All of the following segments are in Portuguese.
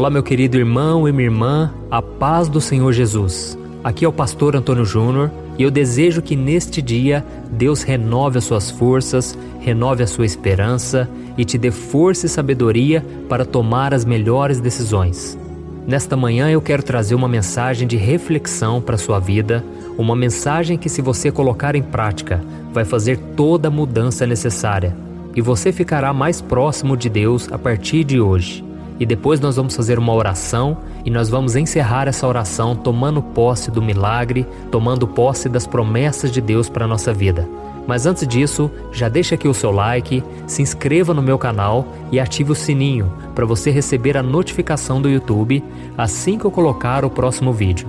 Olá, meu querido irmão e minha irmã, a paz do Senhor Jesus. Aqui é o pastor Antônio Júnior e eu desejo que neste dia Deus renove as suas forças, renove a sua esperança e te dê força e sabedoria para tomar as melhores decisões. Nesta manhã eu quero trazer uma mensagem de reflexão para a sua vida, uma mensagem que, se você colocar em prática, vai fazer toda a mudança necessária e você ficará mais próximo de Deus a partir de hoje. E depois nós vamos fazer uma oração e nós vamos encerrar essa oração tomando posse do milagre, tomando posse das promessas de Deus para a nossa vida. Mas antes disso, já deixa aqui o seu like, se inscreva no meu canal e ative o sininho para você receber a notificação do YouTube assim que eu colocar o próximo vídeo.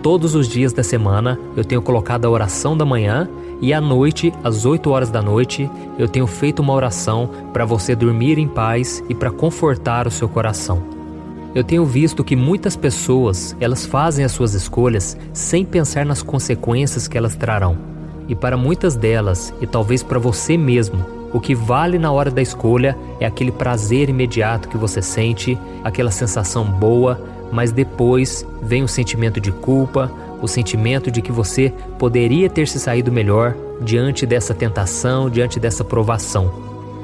Todos os dias da semana eu tenho colocado a oração da manhã e à noite, às 8 horas da noite, eu tenho feito uma oração para você dormir em paz e para confortar o seu coração. Eu tenho visto que muitas pessoas, elas fazem as suas escolhas sem pensar nas consequências que elas trarão. E para muitas delas, e talvez para você mesmo, o que vale na hora da escolha é aquele prazer imediato que você sente, aquela sensação boa, mas depois vem o sentimento de culpa, o sentimento de que você poderia ter se saído melhor diante dessa tentação, diante dessa provação.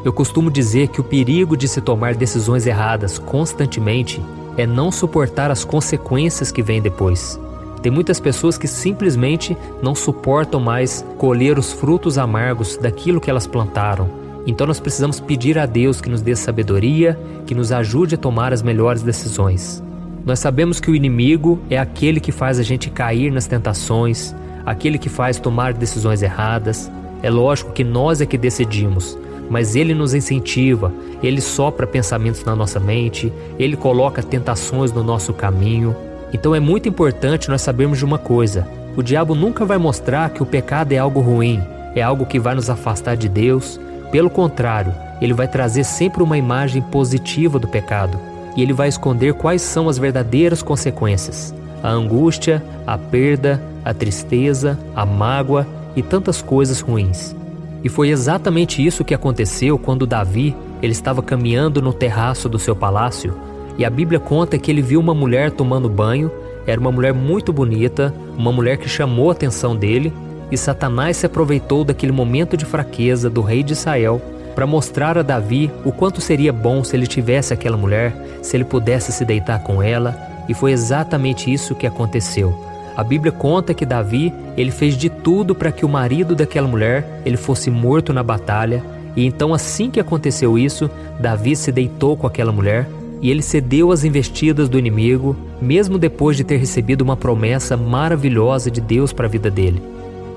Eu costumo dizer que o perigo de se tomar decisões erradas constantemente é não suportar as consequências que vêm depois. Tem muitas pessoas que simplesmente não suportam mais colher os frutos amargos daquilo que elas plantaram. Então nós precisamos pedir a Deus que nos dê sabedoria, que nos ajude a tomar as melhores decisões. Nós sabemos que o inimigo é aquele que faz a gente cair nas tentações, aquele que faz tomar decisões erradas. É lógico que nós é que decidimos, mas ele nos incentiva, ele sopra pensamentos na nossa mente, ele coloca tentações no nosso caminho. Então é muito importante nós sabermos de uma coisa: o diabo nunca vai mostrar que o pecado é algo ruim, é algo que vai nos afastar de Deus. Pelo contrário, ele vai trazer sempre uma imagem positiva do pecado. E ele vai esconder quais são as verdadeiras consequências: a angústia, a perda, a tristeza, a mágoa e tantas coisas ruins. E foi exatamente isso que aconteceu quando Davi ele estava caminhando no terraço do seu palácio, e a Bíblia conta que ele viu uma mulher tomando banho. Era uma mulher muito bonita, uma mulher que chamou a atenção dele, e Satanás se aproveitou daquele momento de fraqueza do rei de Israel para mostrar a Davi o quanto seria bom se ele tivesse aquela mulher, se ele pudesse se deitar com ela, e foi exatamente isso que aconteceu. A Bíblia conta que Davi, ele fez de tudo para que o marido daquela mulher, ele fosse morto na batalha, e então assim que aconteceu isso, Davi se deitou com aquela mulher, e ele cedeu às investidas do inimigo, mesmo depois de ter recebido uma promessa maravilhosa de Deus para a vida dele.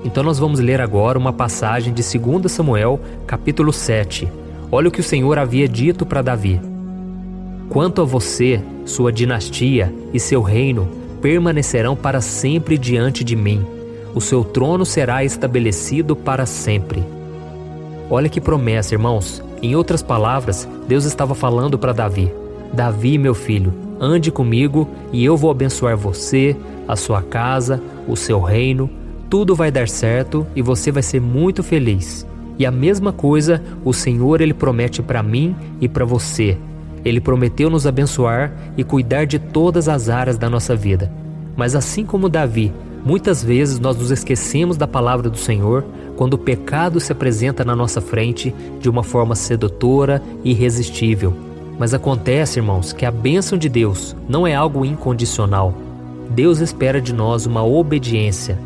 Então nós vamos ler agora uma passagem de 2 Samuel, capítulo 7. Olha o que o Senhor havia dito para Davi. Quanto a você, sua dinastia e seu reino permanecerão para sempre diante de mim. O seu trono será estabelecido para sempre. Olha que promessa, irmãos. Em outras palavras, Deus estava falando para Davi: Davi, meu filho, ande comigo e eu vou abençoar você, a sua casa, o seu reino. Tudo vai dar certo e você vai ser muito feliz. E a mesma coisa o Senhor ele promete para mim e para você. Ele prometeu nos abençoar e cuidar de todas as áreas da nossa vida. Mas assim como Davi, muitas vezes nós nos esquecemos da palavra do Senhor quando o pecado se apresenta na nossa frente de uma forma sedutora e irresistível. Mas acontece, irmãos, que a bênção de Deus não é algo incondicional. Deus espera de nós uma obediência.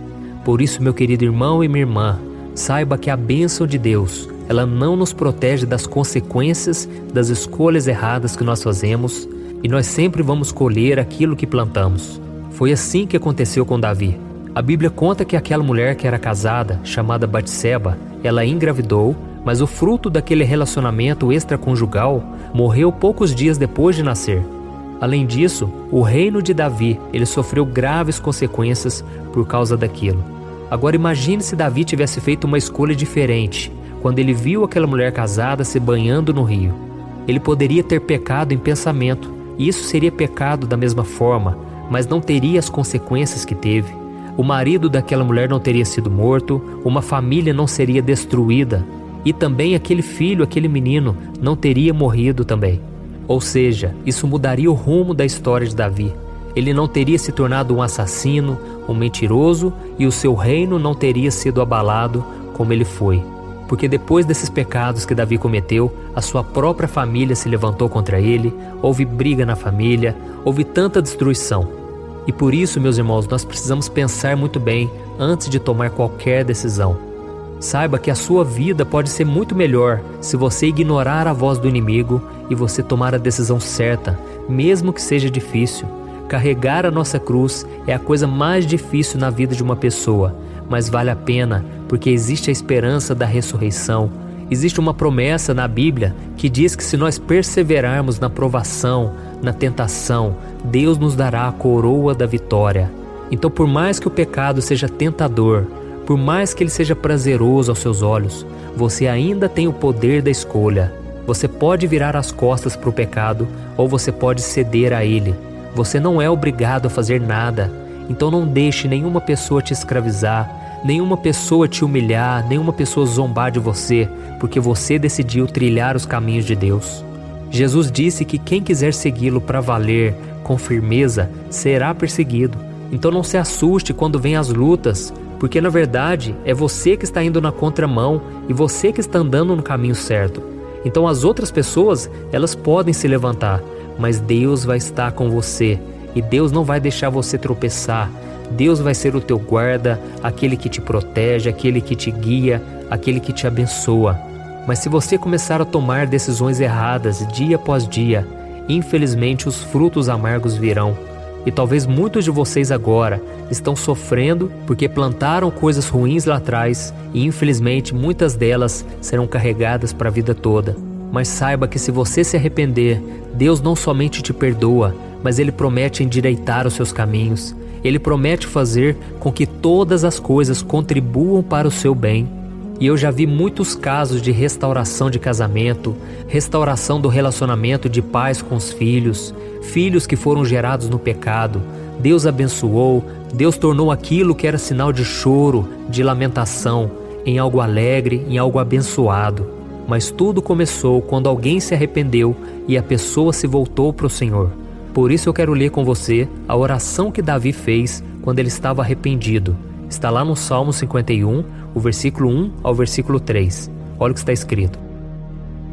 Por isso, meu querido irmão e minha irmã, saiba que a bênção de Deus, ela não nos protege das consequências das escolhas erradas que nós fazemos, e nós sempre vamos colher aquilo que plantamos. Foi assim que aconteceu com Davi. A Bíblia conta que aquela mulher que era casada, chamada Batseba, ela engravidou, mas o fruto daquele relacionamento extraconjugal morreu poucos dias depois de nascer. Além disso, o reino de Davi, ele sofreu graves consequências por causa daquilo. Agora imagine se Davi tivesse feito uma escolha diferente, quando ele viu aquela mulher casada se banhando no rio. Ele poderia ter pecado em pensamento, e isso seria pecado da mesma forma, mas não teria as consequências que teve. O marido daquela mulher não teria sido morto, uma família não seria destruída, e também aquele filho, aquele menino, não teria morrido também. Ou seja, isso mudaria o rumo da história de Davi. Ele não teria se tornado um assassino, um mentiroso, e o seu reino não teria sido abalado como ele foi. Porque depois desses pecados que Davi cometeu, a sua própria família se levantou contra ele, houve briga na família, houve tanta destruição. E por isso, meus irmãos, nós precisamos pensar muito bem antes de tomar qualquer decisão. Saiba que a sua vida pode ser muito melhor se você ignorar a voz do inimigo e você tomar a decisão certa, mesmo que seja difícil. Carregar a nossa cruz é a coisa mais difícil na vida de uma pessoa, mas vale a pena porque existe a esperança da ressurreição. Existe uma promessa na Bíblia que diz que se nós perseverarmos na provação, na tentação, Deus nos dará a coroa da vitória. Então, por mais que o pecado seja tentador, por mais que ele seja prazeroso aos seus olhos, você ainda tem o poder da escolha. Você pode virar as costas para o pecado ou você pode ceder a ele. Você não é obrigado a fazer nada, então não deixe nenhuma pessoa te escravizar, nenhuma pessoa te humilhar, nenhuma pessoa zombar de você, porque você decidiu trilhar os caminhos de Deus. Jesus disse que quem quiser segui-lo para valer, com firmeza, será perseguido. Então não se assuste quando vêm as lutas, porque na verdade é você que está indo na contramão e você que está andando no caminho certo. Então as outras pessoas, elas podem se levantar, mas Deus vai estar com você e Deus não vai deixar você tropeçar. Deus vai ser o teu guarda, aquele que te protege, aquele que te guia, aquele que te abençoa. Mas se você começar a tomar decisões erradas dia após dia, infelizmente os frutos amargos virão. E talvez muitos de vocês agora estão sofrendo porque plantaram coisas ruins lá atrás e infelizmente muitas delas serão carregadas para a vida toda. Mas saiba que se você se arrepender, Deus não somente te perdoa, mas Ele promete endireitar os seus caminhos. Ele promete fazer com que todas as coisas contribuam para o seu bem. E eu já vi muitos casos de restauração de casamento, restauração do relacionamento de pais com os filhos, filhos que foram gerados no pecado. Deus abençoou, Deus tornou aquilo que era sinal de choro, de lamentação, em algo alegre, em algo abençoado. Mas tudo começou quando alguém se arrependeu e a pessoa se voltou para o Senhor. Por isso eu quero ler com você a oração que Davi fez quando ele estava arrependido. Está lá no Salmo 51, o versículo 1 ao versículo 3. Olha o que está escrito.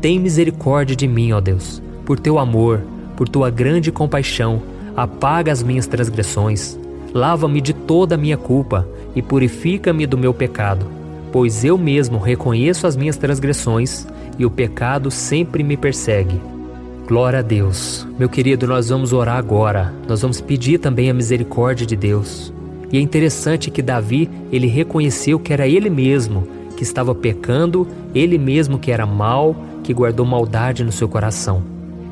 Tem misericórdia de mim, ó Deus, por teu amor, por tua grande compaixão, apaga as minhas transgressões. Lava-me de toda a minha culpa e purifica-me do meu pecado, pois eu mesmo reconheço as minhas transgressões e o pecado sempre me persegue. Glória a Deus. Meu querido, nós vamos orar agora. Nós vamos pedir também a misericórdia de Deus. E é interessante que Davi, ele reconheceu que era ele mesmo que estava pecando, ele mesmo que era mau, que guardou maldade no seu coração.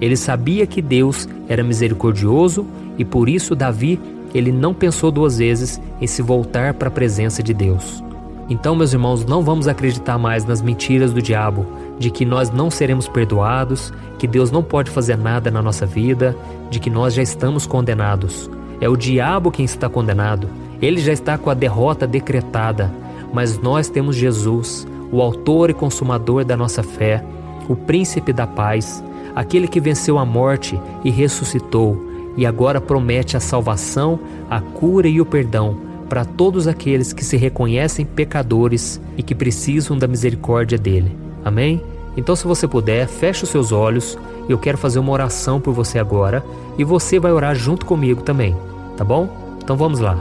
Ele sabia que Deus era misericordioso e por isso Davi, ele não pensou duas vezes em se voltar para a presença de Deus. Então, meus irmãos, não vamos acreditar mais nas mentiras do diabo, de que nós não seremos perdoados, que Deus não pode fazer nada na nossa vida, de que nós já estamos condenados. É o diabo quem está condenado. Ele já está com a derrota decretada, mas nós temos Jesus, o autor e consumador da nossa fé, o príncipe da paz, aquele que venceu a morte e ressuscitou, e agora promete a salvação, a cura e o perdão para todos aqueles que se reconhecem pecadores e que precisam da misericórdia dele. Amém? Então, se você puder, feche os seus olhos. Eu quero fazer uma oração por você agora e você vai orar junto comigo também, tá bom? Então vamos lá.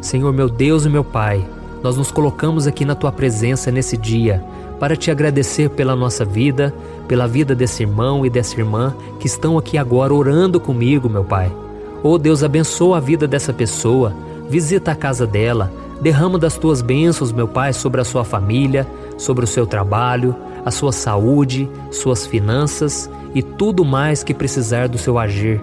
Senhor, meu Deus e meu Pai, nós nos colocamos aqui na Tua presença nesse dia para Te agradecer pela nossa vida, pela vida desse irmão e dessa irmã que estão aqui agora orando comigo, meu Pai. Oh Deus, abençoa a vida dessa pessoa, visita a casa dela, derrama das Tuas bênçãos, meu Pai, sobre a sua família, sobre o seu trabalho, a sua saúde, suas finanças e tudo mais que precisar do seu agir.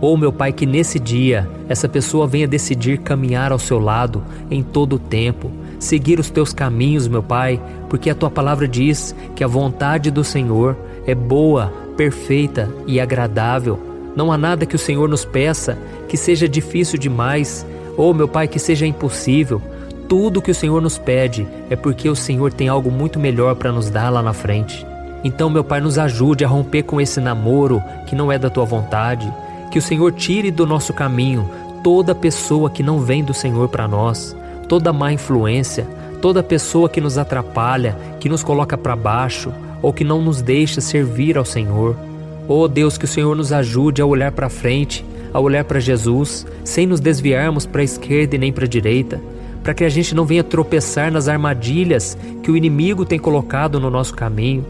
Oh, meu Pai, que nesse dia essa pessoa venha decidir caminhar ao seu lado em todo o tempo, seguir os Teus caminhos, meu Pai, porque a Tua palavra diz que a vontade do Senhor é boa, perfeita e agradável. Não há nada que o Senhor nos peça que seja difícil demais, ou, meu Pai, que seja impossível. Tudo que o Senhor nos pede é porque o Senhor tem algo muito melhor para nos dar lá na frente. Então, meu Pai, nos ajude a romper com esse namoro que não é da Tua vontade. Que o Senhor tire do nosso caminho toda pessoa que não vem do Senhor para nós, toda má influência, toda pessoa que nos atrapalha, que nos coloca para baixo ou que não nos deixa servir ao Senhor. Oh Deus, que o Senhor nos ajude a olhar para frente, a olhar para Jesus, sem nos desviarmos para a esquerda e nem para a direita, para que a gente não venha tropeçar nas armadilhas que o inimigo tem colocado no nosso caminho.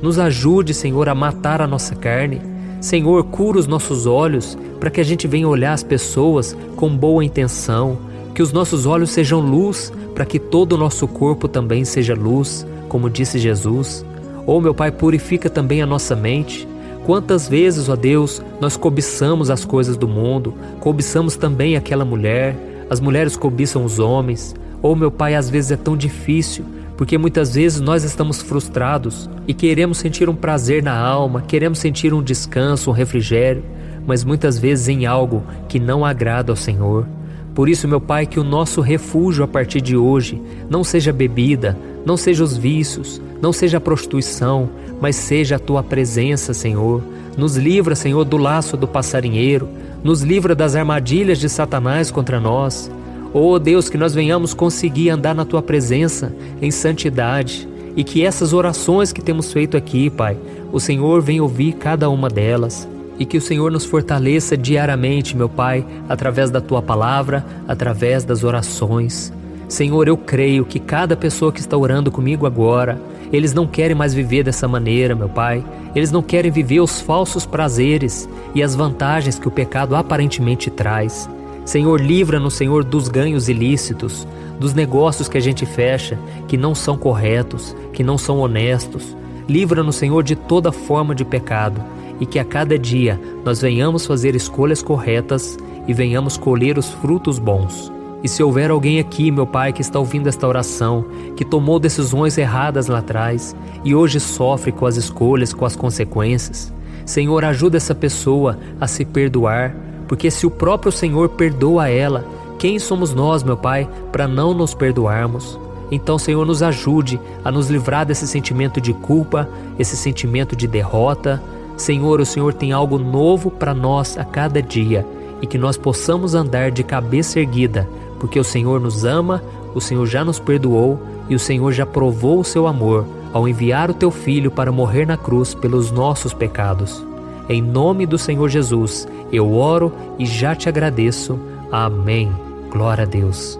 Nos ajude, Senhor, a matar a nossa carne. Senhor, cura os nossos olhos para que a gente venha olhar as pessoas com boa intenção, que os nossos olhos sejam luz para que todo o nosso corpo também seja luz, como disse Jesus. Oh, meu Pai, purifica também a nossa mente. Quantas vezes, ó Deus, nós cobiçamos as coisas do mundo, cobiçamos também aquela mulher, as mulheres cobiçam os homens. Oh, meu Pai, às vezes é tão difícil, porque muitas vezes nós estamos frustrados e queremos sentir um prazer na alma, queremos sentir um descanso, um refrigério, mas muitas vezes em algo que não agrada ao Senhor. Por isso, meu Pai, que o nosso refúgio a partir de hoje não seja a bebida, não seja os vícios, não seja a prostituição, mas seja a Tua presença, Senhor. Nos livra, Senhor, do laço do passarinheiro, nos livra das armadilhas de Satanás contra nós. Oh Deus, que nós venhamos conseguir andar na Tua presença em santidade e que essas orações que temos feito aqui, Pai, o Senhor venha ouvir cada uma delas. E que o Senhor nos fortaleça diariamente, meu Pai, através da Tua palavra, através das orações. Senhor, eu creio que cada pessoa que está orando comigo agora, eles não querem mais viver dessa maneira, meu Pai. Eles não querem viver os falsos prazeres e as vantagens que o pecado aparentemente traz. Senhor, livra-nos, Senhor, dos ganhos ilícitos, dos negócios que a gente fecha, que não são corretos, que não são honestos. Livra-nos, Senhor, de toda forma de pecado. E que a cada dia nós venhamos fazer escolhas corretas e venhamos colher os frutos bons. E se houver alguém aqui, meu Pai, que está ouvindo esta oração, que tomou decisões erradas lá atrás e hoje sofre com as escolhas, com as consequências, Senhor, ajuda essa pessoa a se perdoar, porque se o próprio Senhor perdoa ela, quem somos nós, meu Pai, para não nos perdoarmos? Então, Senhor, nos ajude a nos livrar desse sentimento de culpa, esse sentimento de derrota. Senhor, o Senhor tem algo novo para nós a cada dia e que nós possamos andar de cabeça erguida, porque o Senhor nos ama, o Senhor já nos perdoou e o Senhor já provou o seu amor ao enviar o Teu Filho para morrer na cruz pelos nossos pecados. Em nome do Senhor Jesus, eu oro e já te agradeço. Amém. Glória a Deus.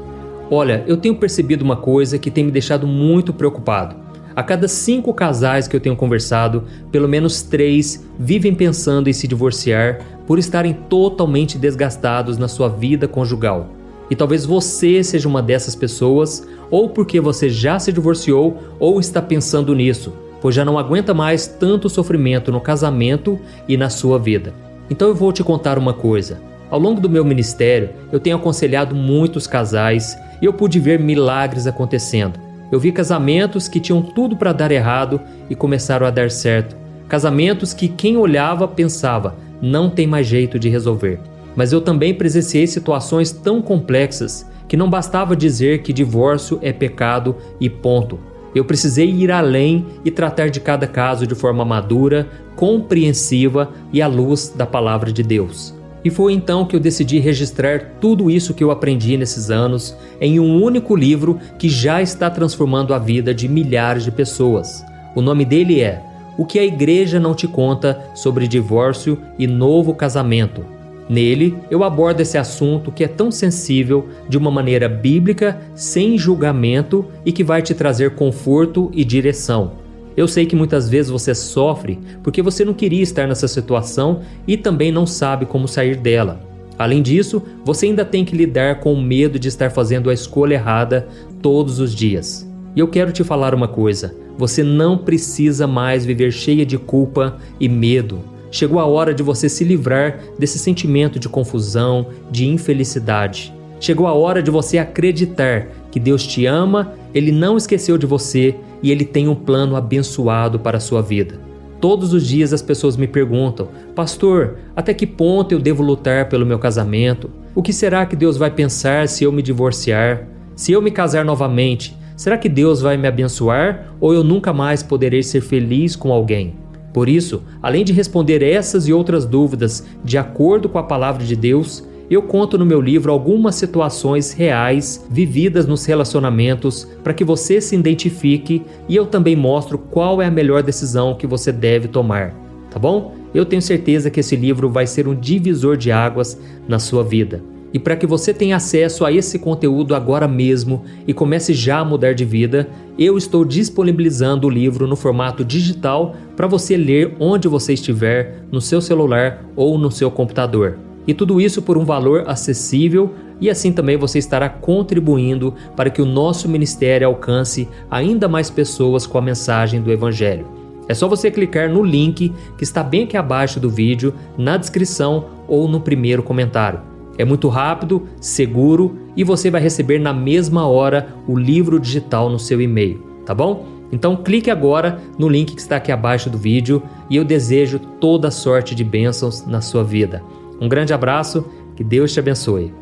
Olha, eu tenho percebido uma coisa que tem me deixado muito preocupado. A cada 5 casais que eu tenho conversado, pelo menos 3 vivem pensando em se divorciar por estarem totalmente desgastados na sua vida conjugal. E talvez você seja uma dessas pessoas, ou porque você já se divorciou ou está pensando nisso, pois já não aguenta mais tanto sofrimento no casamento e na sua vida. Então eu vou te contar uma coisa. Ao longo do meu ministério, eu tenho aconselhado muitos casais e eu pude ver milagres acontecendo. Eu vi casamentos que tinham tudo para dar errado e começaram a dar certo. Casamentos que quem olhava pensava, não tem mais jeito de resolver. Mas eu também presenciei situações tão complexas que não bastava dizer que divórcio é pecado e ponto. Eu precisei ir além e tratar de cada caso de forma madura, compreensiva e à luz da palavra de Deus. E foi então que eu decidi registrar tudo isso que eu aprendi nesses anos em um único livro que já está transformando a vida de milhares de pessoas. O nome dele é O que a Igreja Não Te Conta sobre Divórcio e Novo Casamento. Nele, eu abordo esse assunto que é tão sensível de uma maneira bíblica, sem julgamento e que vai te trazer conforto e direção. Eu sei que muitas vezes você sofre porque você não queria estar nessa situação e também não sabe como sair dela. Além disso, você ainda tem que lidar com o medo de estar fazendo a escolha errada todos os dias. E eu quero te falar uma coisa, você não precisa mais viver cheia de culpa e medo. Chegou a hora de você se livrar desse sentimento de confusão, de infelicidade. Chegou a hora de você acreditar que Deus te ama, Ele não esqueceu de você e Ele tem um plano abençoado para a sua vida. Todos os dias as pessoas me perguntam, pastor, até que ponto eu devo lutar pelo meu casamento? O que será que Deus vai pensar se eu me divorciar? Se eu me casar novamente, Será que Deus vai me abençoar ou eu nunca mais poderei ser feliz com alguém? Por isso, além de responder essas e outras dúvidas de acordo com a palavra de Deus, eu conto no meu livro algumas situações reais vividas nos relacionamentos para que você se identifique, e eu também mostro qual é a melhor decisão que você deve tomar, tá bom? Eu tenho certeza que esse livro vai ser um divisor de águas na sua vida. E para que você tenha acesso a esse conteúdo agora mesmo e comece já a mudar de vida, eu estou disponibilizando o livro no formato digital para você ler onde você estiver, no seu celular ou no seu computador. E tudo isso por um valor acessível, e assim também você estará contribuindo para que o nosso ministério alcance ainda mais pessoas com a mensagem do Evangelho. É só você clicar no link que está bem aqui abaixo do vídeo, na descrição ou no primeiro comentário. É muito rápido, seguro e você vai receber na mesma hora o livro digital no seu e-mail, tá bom? Então clique agora no link que está aqui abaixo do vídeo e eu desejo toda sorte de bênçãos na sua vida. Um grande abraço, que Deus te abençoe.